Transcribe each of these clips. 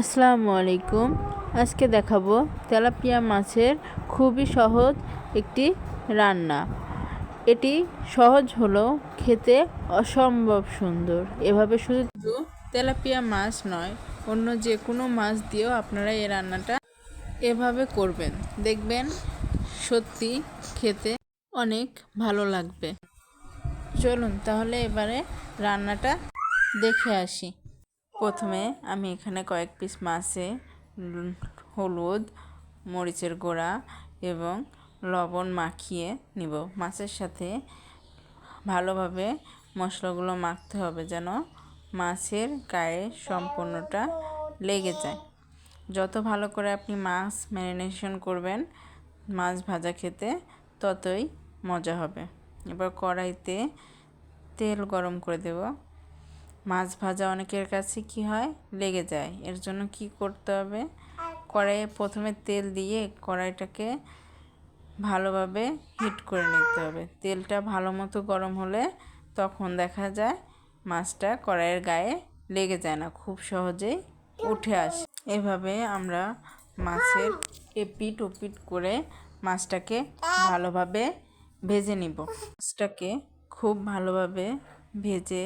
আসসালামু আলাইকুম। আজকে দেখাবো তেলাপিয়া মাছের খুবই সহজ একটি রান্না। এটি সহজ হলেও খেতে অসম্ভব সুন্দর। এভাবে শুধু তেলাপিয়া মাছ নয়, অন্য যে কোনো মাছ দিয়েও আপনারা এই রান্নাটা এভাবে করবেন, দেখবেন সত্যি খেতে অনেক ভালো লাগবে। চলুন তাহলে এবারে রান্নাটা দেখে আসি। প্রথমে আমি এখানে কয়েক পিস মাছে হলুদ, মরিচের গুঁড়া এবং লবণ মাখিয়ে নিব। মাছের সাথে ভালোভাবে মশলাগুলো মাখতে হবে যেন মাছের গায়ে সম্পূর্ণটা লেগে যায়। যত ভালো করে আপনি মাছ ম্যারিনেশন করবেন মাছ ভাজা খেতে ততই মজা হবে। এবার কড়াইতে তেল গরম করে দেব। মাছ ভাজা অনেকের কাছে কি হয়, লেগে যায়। এর জন্য কি করতে হবে, কড়াইয়ে প্রথমে তেল দিয়ে কড়াইটাকে ভালোভাবে হিট করে নিতে হবে। তেলটা ভালো মতো গরম হলে তখন দেখা যায় মাছটা কড়াইয়ের গায়ে লেগে যায় না, খুব সহজেই উঠে আসে। এভাবে আমরা মাছের এপিট ওপিট করে মাছটাকে ভালোভাবে ভেজে নিব। মাছটাকে খুব ভালোভাবে ভেজে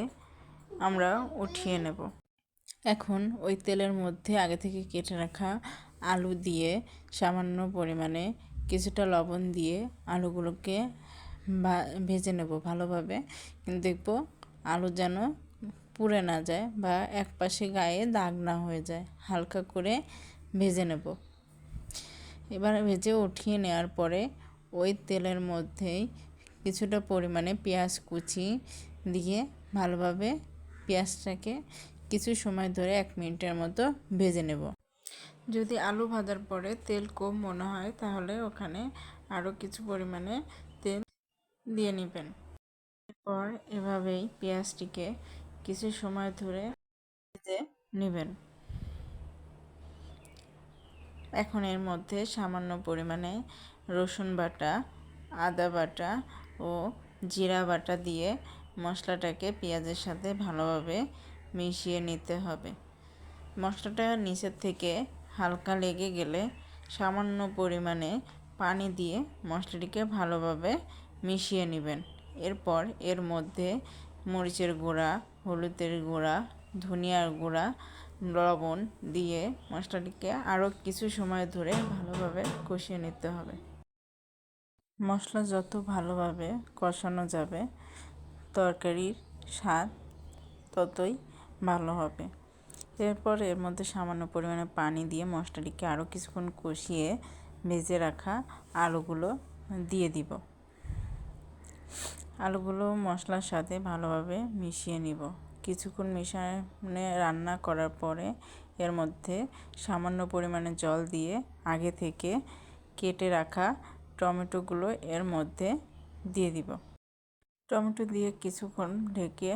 আমরা উঠিয়ে নেব। এখন ওই তেলের মধ্যে আগে থেকে কেটে রাখা আলু দিয়ে সামান্য পরিমাণে কিছুটা লবণ দিয়ে আলুগুলোকে ভেজে নেব ভালোভাবে। কিন্তু দেখব আলু যেন পুড়ে না যায় বা এক পাশে গায়ে দাগ না হয়ে যায়, হালকা করে ভেজে নেব। এবার ভেজে উঠিয়ে নেওয়ার পরে ওই তেলের মধ্যেই কিছুটা পরিমাণে পেঁয়াজ কুচি দিয়ে ভালোভাবে পেঁয়াজটাকে কিছু সময় ধরে 1 মিনিটের মতো ভেজে নেব। যদি আলু ভাজার পরে তেল কম মনে হয় তাহলে ওখানে আরও কিছু পরিমাণে তেল দিয়ে নেবেন। এরপর এভাবেই পেঁয়াজটিকে কিছু সময় ধরে ভেজে নেবেন। এখন এর মধ্যে সামান্য পরিমাণে রসুন বাটা, আদা বাটা ও জিরা বাটা দিয়ে মশলাটাকে পেঁয়াজের সাথে ভালোভাবে মিশিয়ে নিতে হবে। মশলাটা নিচের থেকে হালকা লেগে গেলে সামান্য পরিমাণে পানি দিয়ে মশলাটিকে ভালোভাবে মিশিয়ে নেবেন। এরপর এর মধ্যে মরিচের গুঁড়া, হলুদের গুঁড়া, ধনিয়ার গুঁড়া, লবণ দিয়ে মশলাটিকে আরও কিছু সময় ধরে ভালোভাবে কষিয়ে নিতে হবে। মশলা যত ভালোভাবে কষানো যাবে তরকারির স্বাদ ততই ভালো হবে। এরপর এর মধ্যে সামান্য পরিমাণে পানি দিয়ে মশলাটিকে আরও কিছুক্ষণ কষিয়ে ভেজে রাখা আলুগুলো দিয়ে দিব। আলুগুলো মশলার সাথে ভালোভাবে মিশিয়ে নিব। কিছুক্ষণ মিশানো রান্না করার পরে এর মধ্যে সামান্য পরিমাণে জল দিয়ে আগে থেকে কেটে রাখা টমেটোগুলো এর মধ্যে দিয়ে দিব। টমেটো দিয়ে কিছুক্ষণ ঢেকে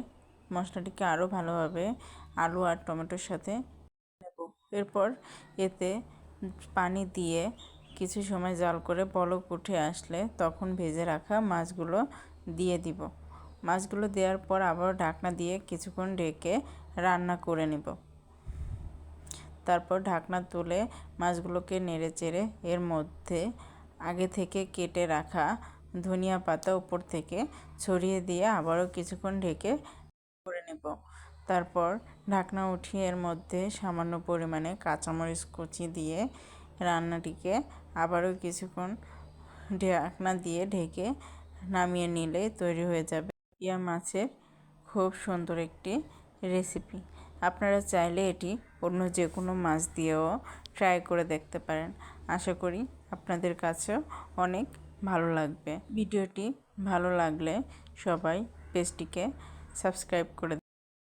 মশলাটিকে আরও ভালোভাবে আলু আর টমেটোর সাথে নেব। এরপর এতে পানি দিয়ে কিছু সময় জাল করে বলক উঠে আসলে তখন ভেজে রাখা মাছগুলো দিয়ে দিব। মাছগুলো দেওয়ার পর আবার ঢাকনা দিয়ে কিছুক্ষণ ঢেকে রান্না করে নেব। তারপর ঢাকনা তুলে মাছগুলোকে নেড়ে চেড়ে এর মধ্যে আগে থেকে কেটে রাখা ধনিয়া পাতা উপর থেকে ছড়িয়ে দিয়ে আবারও কিছুক্ষণ ঢেকে করে নেব। তারপর ঢাকনা উঠিয়ে এর মধ্যে সামান্য পরিমাণে কাঁচামরিচ কুচি দিয়ে রান্নাটিকে আবারও কিছুক্ষণ ঢাকনা দিয়ে ঢেকে নামিয়ে নিলে তৈরি হয়ে যাবে তেলাপিয়া মাছের খুব সুন্দর একটি রেসিপি। আপনারা চাইলে এটি অন্য যে কোনো মাছ দিয়েও ট্রাই করে দেখতে পারেন। আশা করি আপনাদের কাছেও অনেক ভালো লাগবে। ভিডিওটি ভালো লাগলে সবাই পেজটিকে সাবস্ক্রাইব করে